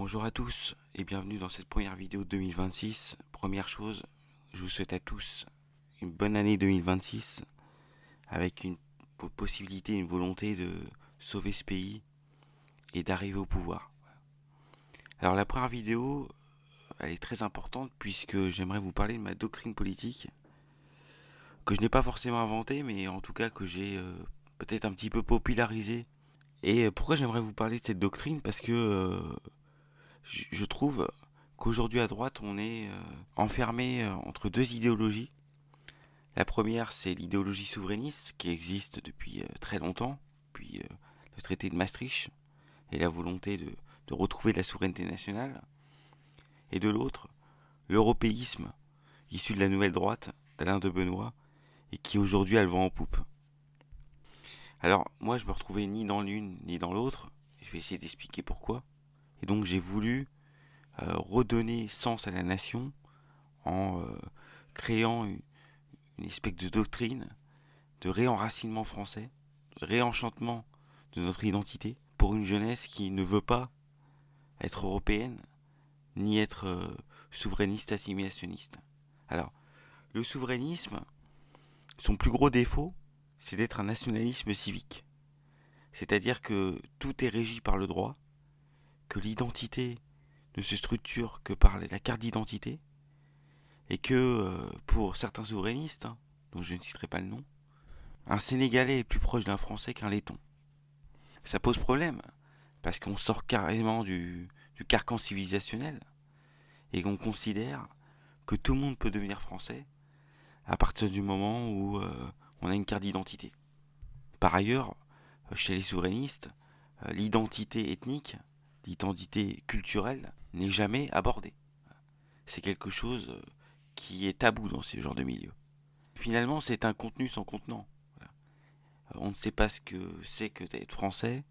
Bonjour à tous et bienvenue dans cette première vidéo de 2026. Première chose, je vous souhaite à tous une bonne année 2026 avec une possibilité, une volonté de sauver ce pays et d'arriver au pouvoir. Alors la première vidéo, elle est très importante puisque j'aimerais vous parler de ma doctrine politique que je n'ai pas forcément inventée mais en tout cas que j'ai peut-être un petit peu popularisée. Et pourquoi j'aimerais vous parler de cette doctrine? Parce que je trouve qu'aujourd'hui à droite, on est enfermé entre deux idéologies. La première, c'est l'idéologie souverainiste qui existe depuis très longtemps, depuis le traité de Maastricht et la volonté de retrouver la souveraineté nationale. Et de l'autre, l'européisme issu de la nouvelle droite d'Alain de Benoît et qui aujourd'hui a le vent en poupe. Alors moi, je me retrouvais ni dans l'une ni dans l'autre. Je vais essayer d'expliquer pourquoi. Et donc j'ai voulu redonner sens à la nation en créant une espèce de doctrine de réenracinement français, de réenchantement de notre identité pour une jeunesse qui ne veut pas être européenne ni être souverainiste assimilationniste. Alors, le souverainisme, son plus gros défaut, c'est d'être un nationalisme civique. C'est-à-dire que tout est régi par le droit, que l'identité ne se structure que par la carte d'identité, et que pour certains souverainistes, dont je ne citerai pas le nom, un Sénégalais est plus proche d'un Français qu'un laiton. Ça pose problème, parce qu'on sort carrément du carcan civilisationnel, et qu'on considère que tout le monde peut devenir français à partir du moment où on a une carte d'identité. Par ailleurs, chez les souverainistes, l'identité ethnique, l'identité culturelle n'est jamais abordée. C'est quelque chose qui est tabou dans ce genre de milieu. Finalement, c'est un contenu sans contenant. Voilà. On ne sait pas ce que c'est que d'être français.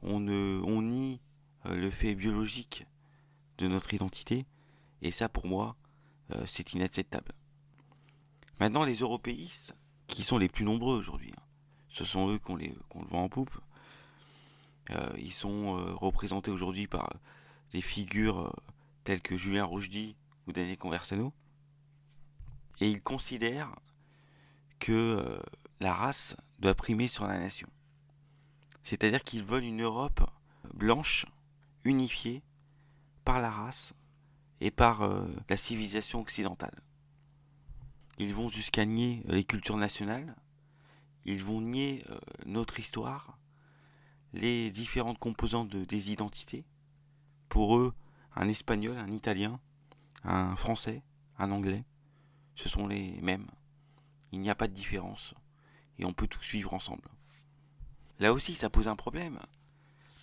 On nie le fait biologique de notre identité. Et ça, pour moi, c'est inacceptable. Maintenant, les européistes, qui sont les plus nombreux aujourd'hui, ce sont eux qui ont le vent en poupe. Ils sont représentés aujourd'hui par des figures telles que Julien Rochdy ou Daniel Conversano. Et ils considèrent que la race doit primer sur la nation. C'est-à-dire qu'ils veulent une Europe blanche, unifiée par la race et par la civilisation occidentale. Ils vont jusqu'à nier les cultures nationales, ils vont nier notre histoire, les différentes composantes des identités. Pour eux, un espagnol, un italien, un français, un anglais, ce sont les mêmes. Il n'y a pas de différence et on peut tous vivre ensemble. Là aussi, ça pose un problème,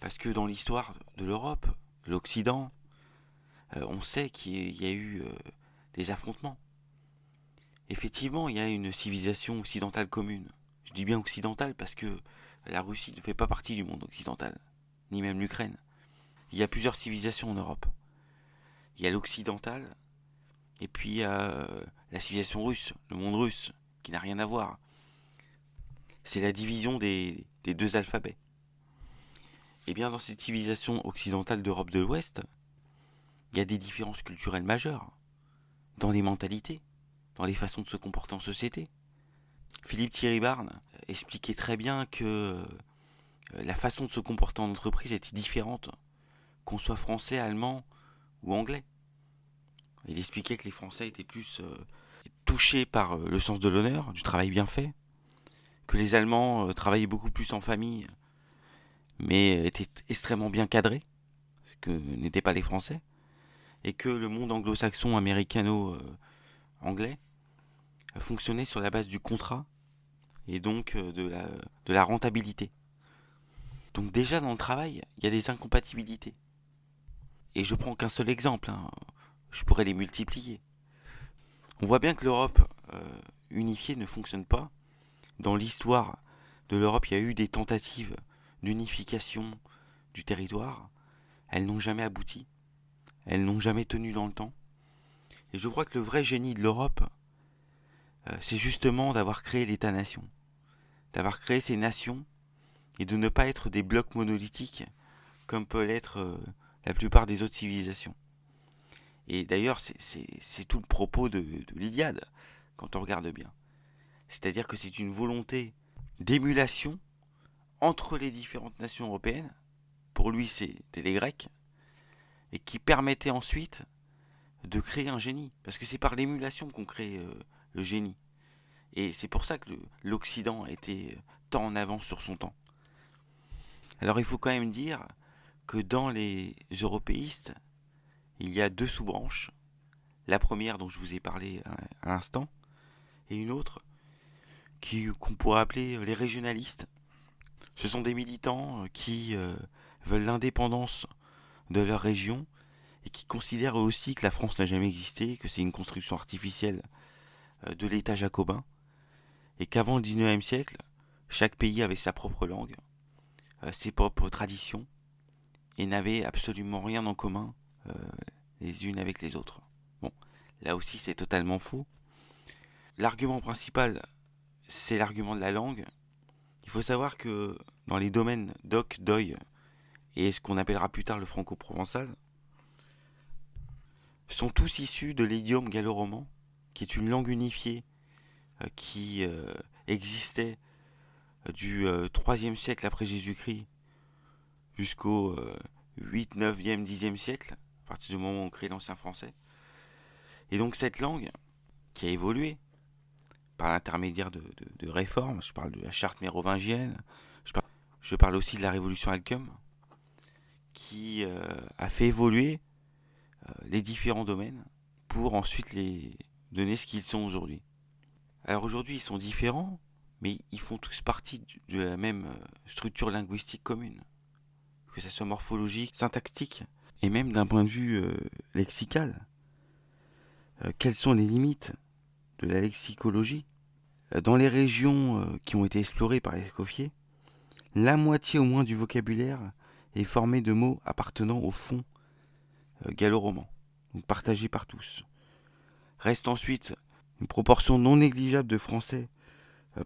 parce que dans l'histoire de l'Europe, de l'Occident, on sait qu'il y a eu des affrontements. Effectivement, il y a une civilisation occidentale commune. Je dis bien occidentale parce que la Russie ne fait pas partie du monde occidental, ni même l'Ukraine. Il y a plusieurs civilisations en Europe. Il y a l'occidental, et puis il y a la civilisation russe, le monde russe, qui n'a rien à voir. C'est la division des deux alphabets. Et bien dans cette civilisation occidentale d'Europe de l'Ouest, il y a des différences culturelles majeures, dans les mentalités, dans les façons de se comporter en société. Philippe Thierry Barne expliquait très bien que la façon de se comporter en entreprise était différente, qu'on soit français, allemand ou anglais. Il expliquait que les Français étaient plus touchés par le sens de l'honneur, du travail bien fait, que les Allemands travaillaient beaucoup plus en famille, mais étaient extrêmement bien cadrés, ce que n'étaient pas les Français, et que le monde anglo-saxon, américano-anglais fonctionnait sur la base du contrat et donc de la rentabilité. Donc déjà dans le travail, il y a des incompatibilités. Et je prends qu'un seul exemple, je pourrais les multiplier. On voit bien que l'Europe unifiée ne fonctionne pas. Dans l'histoire de l'Europe, il y a eu des tentatives d'unification du territoire. Elles n'ont jamais abouti. Elles n'ont jamais tenu dans le temps. Et je crois que le vrai génie de l'Europe, c'est justement d'avoir créé l'État-nation. D'avoir créé ces nations et de ne pas être des blocs monolithiques comme peut l'être la plupart des autres civilisations. Et d'ailleurs, c'est tout le propos de l'Iliade, quand on regarde bien. C'est-à-dire que c'est une volonté d'émulation entre les différentes nations européennes. Pour lui, c'était les Grecs, et qui permettait ensuite de créer un génie. Parce que c'est par l'émulation qu'on crée le génie. Et c'est pour ça que l'Occident était tant en avance sur son temps. Alors il faut quand même dire que dans les européistes, il y a deux sous-branches. La première dont je vous ai parlé à l'instant, et une autre qu'on pourrait appeler les régionalistes. Ce sont des militants qui veulent l'indépendance de leur région et qui considèrent aussi que la France n'a jamais existé, que c'est une construction artificielle de l'État jacobin, et qu'avant le 19e siècle, chaque pays avait sa propre langue, ses propres traditions, et n'avait absolument rien en commun euh, les unes avec les autres. Bon, là aussi c'est totalement faux. L'argument principal, c'est l'argument de la langue. Il faut savoir que dans les domaines d'oc, d'oï et ce qu'on appellera plus tard le franco-provençal, sont tous issus de l'idiome gallo-roman, qui est une langue unifiée qui existait du 3e siècle après Jésus-Christ jusqu'au 8, 9e, 10e siècle, à partir du moment où on crée l'ancien français. Et donc cette langue, qui a évolué par l'intermédiaire de réformes, je parle de la charte mérovingienne, je parle aussi de la révolution Alcum, qui a fait évoluer les différents domaines pour ensuite les donner ce qu'ils sont aujourd'hui. Alors aujourd'hui, ils sont différents, mais ils font tous partie de la même structure linguistique commune, que ce soit morphologique, syntaxique, et même d'un point de vue lexical. Quelles sont les limites de la lexicologie? Dans les régions qui ont été explorées par Escoffier, la moitié au moins du vocabulaire est formé de mots appartenant au fond gallo-roman, donc partagé par tous. Reste ensuite une proportion non négligeable de français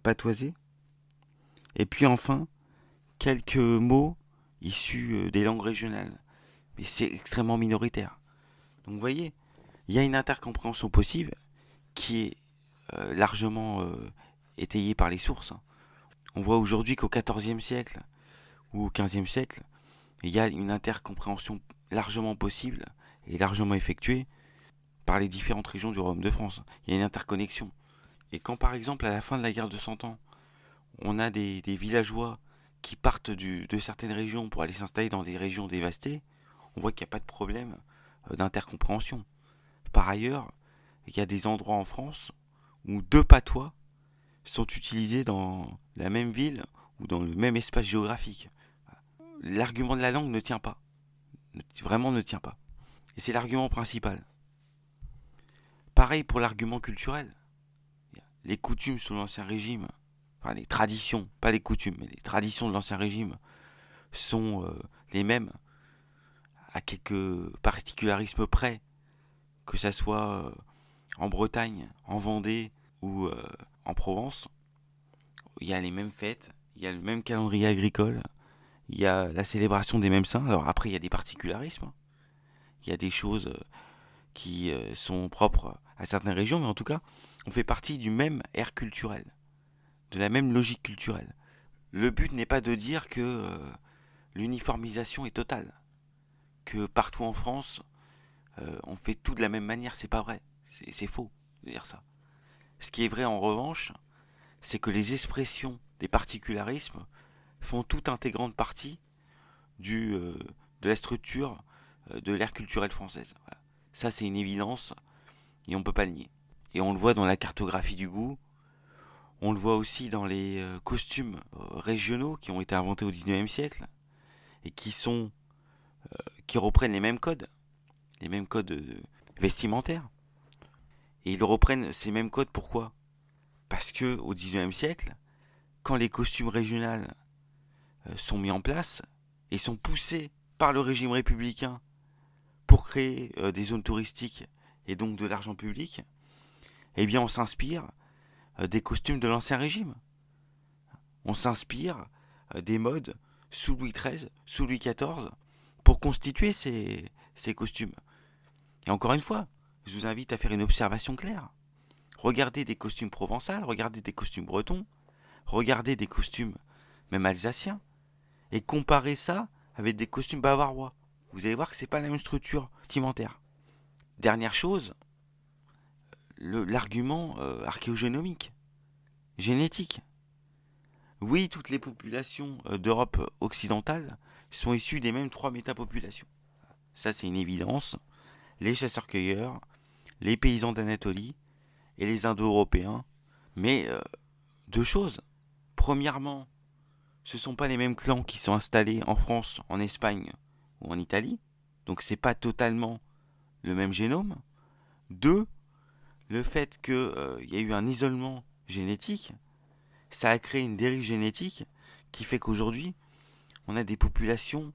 patoisés, et puis enfin quelques mots issus des langues régionales, mais c'est extrêmement minoritaire. Donc vous voyez, il y a une intercompréhension possible qui est largement étayée par les sources. On voit aujourd'hui qu'au XIVe siècle ou au XVe siècle, il y a une intercompréhension largement possible et largement effectuée par les différentes régions du Royaume de France. Il y a une interconnexion. Et quand par exemple à la fin de la guerre de 100 ans, on a des villageois qui partent de certaines régions pour aller s'installer dans des régions dévastées, on voit qu'il n'y a pas de problème d'intercompréhension. Par ailleurs, il y a des endroits en France où deux patois sont utilisés dans la même ville ou dans le même espace géographique. L'argument de la langue ne tient pas. Vraiment ne tient pas. Et c'est l'argument principal. Pareil pour l'argument culturel. Les coutumes sous l'Ancien Régime, enfin les traditions, pas les coutumes, mais les traditions de l'Ancien Régime sont les mêmes, à quelques particularismes près, que ça soit en Bretagne, en Vendée ou en Provence. Il y a les mêmes fêtes, il y a le même calendrier agricole, il y a la célébration des mêmes saints. Alors après, il y a des particularismes, il y a des choses qui sont propres à certaines régions, mais en tout cas, on fait partie du même aire culturel, de la même logique culturelle. Le but n'est pas de dire que l'uniformisation est totale, que partout en France, on fait tout de la même manière. C'est pas vrai, c'est faux de dire ça. Ce qui est vrai en revanche, c'est que les expressions des particularismes font toute intégrante partie de la structure de l'ère culturelle française. Voilà. Ça, c'est une évidence et on ne peut pas le nier. Et on le voit dans la cartographie du goût, on le voit aussi dans les costumes régionaux qui ont été inventés au XIXe siècle et qui reprennent les mêmes codes vestimentaires. Et ils reprennent ces mêmes codes pourquoi? Parce que au XIXe siècle, quand les costumes régionaux sont mis en place et sont poussés par le régime républicain pour créer des zones touristiques et donc de l'argent public, eh bien on s'inspire des costumes de l'Ancien Régime. On s'inspire des modes sous Louis XIII, sous Louis XIV, pour constituer ces costumes. Et encore une fois, je vous invite à faire une observation claire. Regardez des costumes provençaux, regardez des costumes bretons, regardez des costumes même alsaciens, et comparez ça avec des costumes bavarois. Vous allez voir que c'est pas la même structure vestimentaire. Dernière chose, l'argument archéogénomique, génétique. Oui, toutes les populations d'Europe occidentale sont issues des mêmes 3 métapopulations. Ça, c'est une évidence. Les chasseurs-cueilleurs, les paysans d'Anatolie et les Indo-Européens. Mais 2 choses. Premièrement, ce ne sont pas les mêmes clans qui sont installés en France, en Espagne ou en Italie. Donc c'est pas totalement le même génome. 2, le fait qu'il y a eu un isolement génétique, ça a créé une dérive génétique qui fait qu'aujourd'hui, on a des populations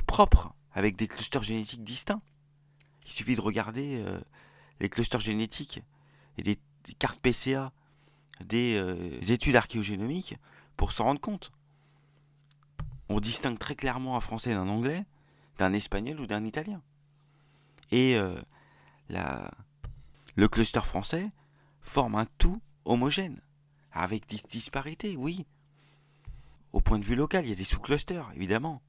propres, avec des clusters génétiques distincts. Il suffit de regarder les clusters génétiques et des cartes PCA des études archéogénomiques pour s'en rendre compte. On distingue très clairement un Français d'un Anglais, d'un Espagnol ou d'un Italien. Et le cluster français forme un tout homogène, avec des disparités, oui. Au point de vue local, il y a des sous-clusters, évidemment.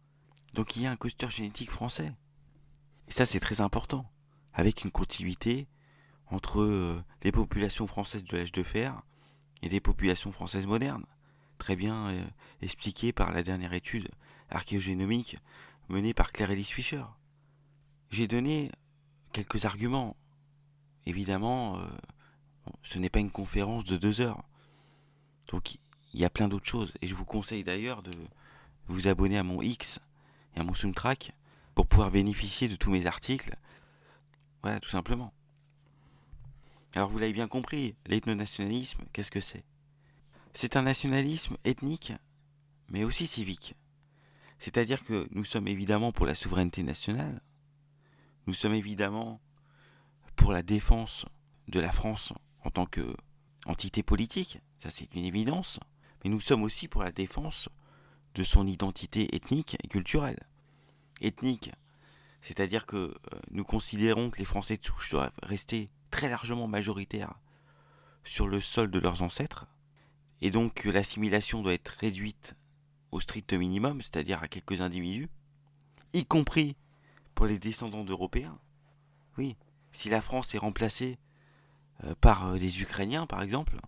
Donc il y a un cluster génétique français. Et ça, c'est très important, avec une continuité entre les populations françaises de l'âge de fer et des populations françaises modernes, très bien expliqué par la dernière étude archéogénomique menée par Claire Ellis Fischer. J'ai donné quelques arguments. Évidemment, ce n'est pas une conférence de 2 heures. Donc il y a plein d'autres choses. Et je vous conseille d'ailleurs de vous abonner à mon X et à mon Soundtrack pour pouvoir bénéficier de tous mes articles. Voilà, tout simplement. Alors vous l'avez bien compris, l'ethnonationalisme, qu'est-ce que c'est ? C'est un nationalisme ethnique, mais aussi civique. C'est-à-dire que nous sommes évidemment pour la souveraineté nationale, nous sommes évidemment pour la défense de la France en tant qu'entité politique, ça c'est une évidence, mais nous sommes aussi pour la défense de son identité ethnique et culturelle. Ethnique, c'est-à-dire que nous considérons que les Français de souche doivent rester très largement majoritaires sur le sol de leurs ancêtres, et donc que l'assimilation doit être réduite au strict minimum, c'est-à-dire à quelques individus, y compris pour les descendants d'Européens. Oui, si la France est remplacée par des Ukrainiens, par exemple,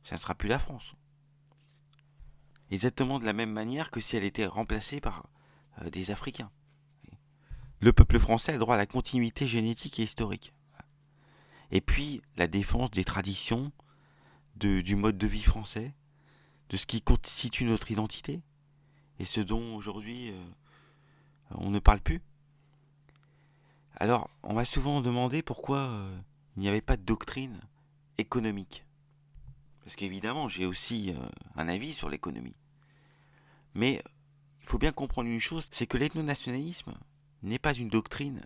ça ne sera plus la France. Exactement de la même manière que si elle était remplacée par des Africains. Le peuple français a droit à la continuité génétique et historique. Et puis, la défense des traditions, du mode de vie français, de ce qui constitue notre identité, et ce dont aujourd'hui on ne parle plus. Alors, on m'a souvent demandé pourquoi il n'y avait pas de doctrine économique. Parce qu'évidemment, j'ai aussi un avis sur l'économie. Mais il faut bien comprendre une chose, c'est que l'ethnonationalisme n'est pas une doctrine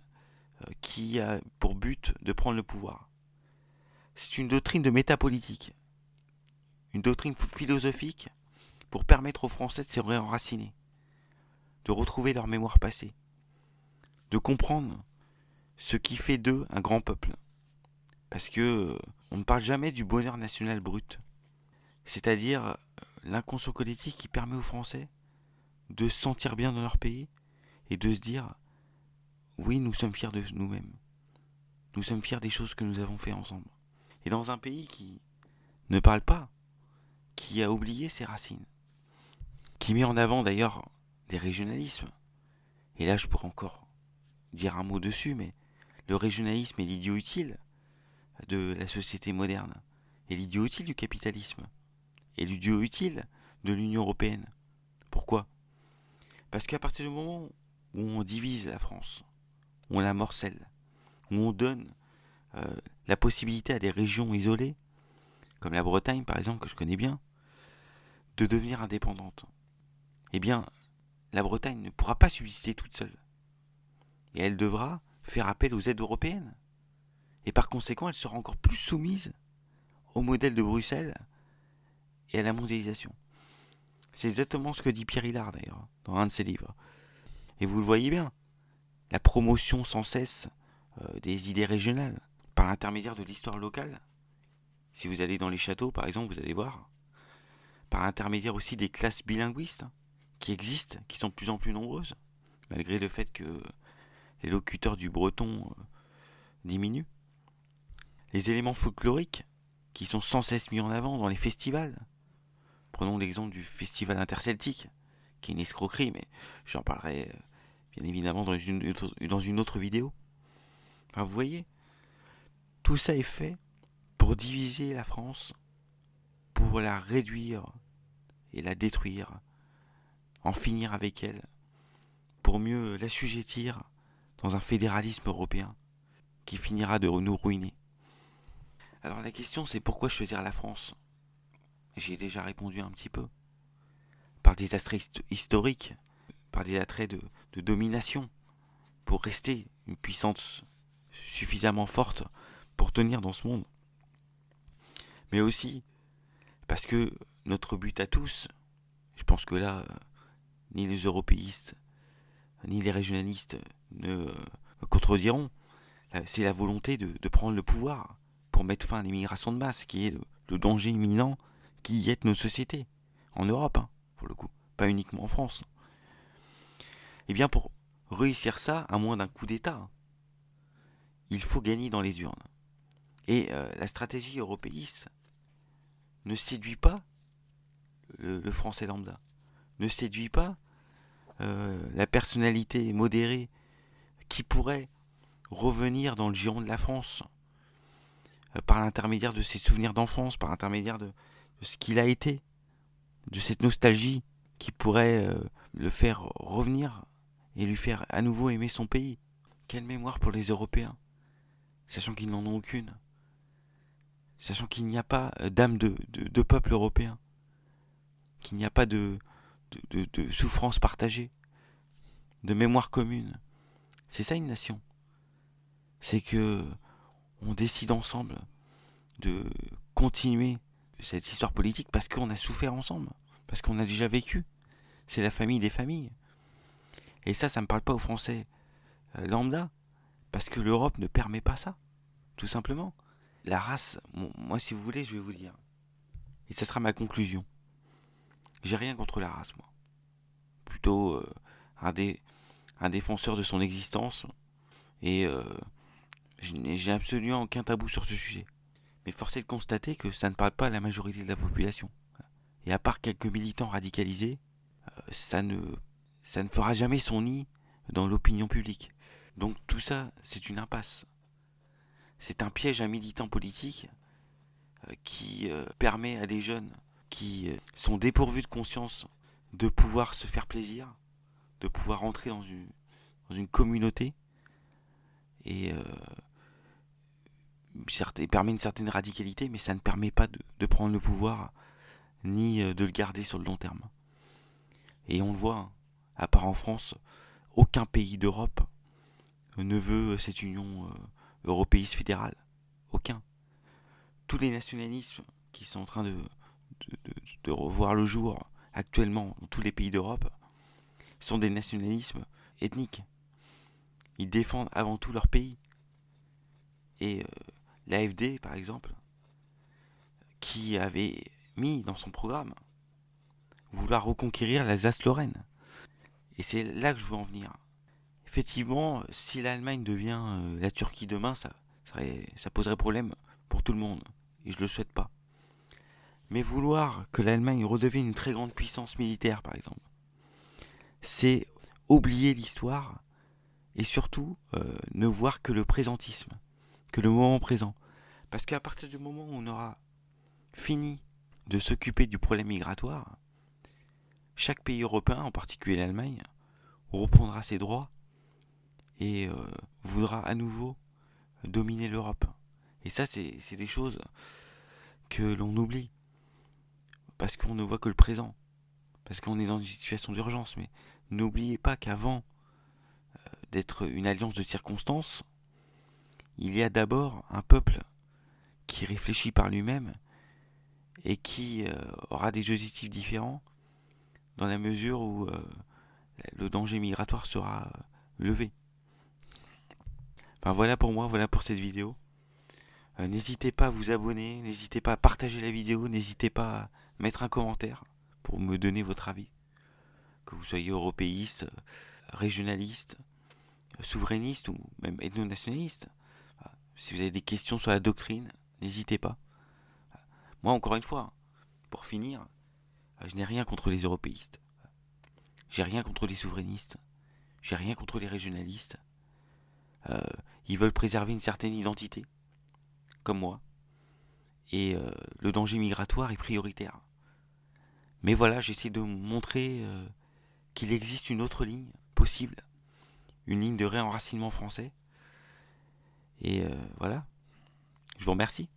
qui a pour but de prendre le pouvoir. C'est une doctrine de métapolitique, une doctrine philosophique pour permettre aux Français de se réenraciner, de retrouver leur mémoire passée, de comprendre ce qui fait d'eux un grand peuple. Parce que on ne parle jamais du bonheur national brut, c'est-à-dire l'inconscient collectif qui permet aux Français de se sentir bien dans leur pays et de se dire oui, nous sommes fiers de nous-mêmes. Nous sommes fiers des choses que nous avons fait ensemble. Et dans un pays qui ne parle pas, qui a oublié ses racines, qui met en avant d'ailleurs des régionalismes. Et là, je pourrais encore dire un mot dessus, mais le régionalisme est l'idiot utile de la société moderne, et l'idiot utile du capitalisme, et l'idiot utile de l'Union européenne. Pourquoi ? Parce qu'à partir du moment où on divise la France, où on la morcelle, où on donne la possibilité à des régions isolées, comme la Bretagne par exemple, que je connais bien, de devenir indépendante, eh bien, la Bretagne ne pourra pas subsister toute seule. Et elle devra faire appel aux aides européennes. Et par conséquent, elle sera encore plus soumise au modèle de Bruxelles et à la mondialisation. C'est exactement ce que dit Pierre Hillard d'ailleurs, dans un de ses livres. Et vous le voyez bien, la promotion sans cesse des idées régionales, par l'intermédiaire de l'histoire locale. Si vous allez dans les châteaux, par exemple, vous allez voir, par l'intermédiaire aussi des classes bilinguistes qui existent, qui sont de plus en plus nombreuses, malgré le fait que les locuteurs du breton diminuent. Les éléments folkloriques qui sont sans cesse mis en avant dans les festivals. Prenons l'exemple du festival interceltique, qui est une escroquerie, mais j'en parlerai bien évidemment dans une autre vidéo. Enfin, vous voyez, tout ça est fait pour diviser la France, pour la réduire et la détruire, en finir avec elle, pour mieux l'assujettir dans un fédéralisme européen qui finira de nous ruiner. Alors la question c'est pourquoi choisir la France? J'y ai déjà répondu un petit peu. Par des attraits historiques, par des attraits de domination, pour rester une puissance suffisamment forte pour tenir dans ce monde. Mais aussi parce que notre but à tous, je pense que là, ni les européistes, ni les régionalistes ne contrediront, c'est la volonté de prendre le pouvoir pour mettre fin à l'immigration de masse, qui est le danger imminent qui guette nos sociétés, en Europe, hein, pour le coup, pas uniquement en France. Et bien pour réussir ça, à moins d'un coup d'État, il faut gagner dans les urnes. Et la stratégie européiste ne séduit pas le français lambda, ne séduit pas la personnalité modérée qui pourrait revenir dans le giron de la France par l'intermédiaire de ses souvenirs d'enfance, par l'intermédiaire de ce qu'il a été, de cette nostalgie qui pourrait le faire revenir et lui faire à nouveau aimer son pays. Quelle mémoire pour les Européens, sachant qu'ils n'en ont aucune, sachant qu'il n'y a pas d'âme de peuple européen, qu'il n'y a pas de souffrance partagée, de mémoire commune. C'est ça une nation. C'est que on décide ensemble de continuer cette histoire politique parce qu'on a souffert ensemble, parce qu'on a déjà vécu. C'est la famille des familles. Et ça me parle pas aux Français lambda, parce que l'Europe ne permet pas ça, tout simplement. La race, moi si vous voulez, je vais vous dire, et ce sera ma conclusion. J'ai rien contre la race, moi. Plutôt un défenseur de son existence, et j'ai absolument aucun tabou sur ce sujet. Mais force est de constater que ça ne parle pas à la majorité de la population. Et à part quelques militants radicalisés, ça ne fera jamais son nid dans l'opinion publique. Donc tout ça, c'est une impasse. C'est un piège à militants politiques qui permet à des jeunes qui sont dépourvus de conscience de pouvoir se faire plaisir, de pouvoir entrer dans une communauté et permet une certaine radicalité, mais ça ne permet pas de prendre le pouvoir ni de le garder sur le long terme. Et on le voit, hein, à part en France, aucun pays d'Europe ne veut cette union européiste fédérale. Aucun. Tous les nationalismes qui sont en train de revoir le jour actuellement dans tous les pays d'Europe sont des nationalismes ethniques. Ils défendent avant tout leur pays. Et l'AfD, par exemple, qui avait mis dans son programme vouloir reconquérir l'Alsace-Lorraine. Et c'est là que je veux en venir. Effectivement, si l'Allemagne devient la Turquie demain, ça poserait problème pour tout le monde. Et je le souhaite pas. Mais vouloir que l'Allemagne redevienne une très grande puissance militaire, par exemple, c'est oublier l'histoire et surtout ne voir que le présentisme, que le moment présent. Parce qu'à partir du moment où on aura fini de s'occuper du problème migratoire, chaque pays européen, en particulier l'Allemagne, reprendra ses droits et voudra à nouveau dominer l'Europe. Et ça, c'est des choses que l'on oublie. Parce qu'on ne voit que le présent. Parce qu'on est dans une situation d'urgence. Mais n'oubliez pas qu'avant d'être une alliance de circonstances, il y a d'abord un peuple qui réfléchit par lui-même et qui aura des objectifs différents dans la mesure où le danger migratoire sera levé. Enfin voilà pour moi, voilà pour cette vidéo. N'hésitez pas à vous abonner, n'hésitez pas à partager la vidéo, n'hésitez pas à mettre un commentaire pour me donner votre avis. Que vous soyez européiste, régionaliste, souverainiste ou même ethno-nationaliste. Si vous avez des questions sur la doctrine, n'hésitez pas. Moi, encore une fois, pour finir, je n'ai rien contre les européistes. J'ai rien contre les souverainistes. J'ai rien contre les régionalistes. Ils veulent préserver une certaine identité, comme moi. Et le danger migratoire est prioritaire. Mais voilà, j'essaie de montrer qu'il existe une autre ligne possible. Une ligne de réenracinement français. Et voilà. Je vous remercie.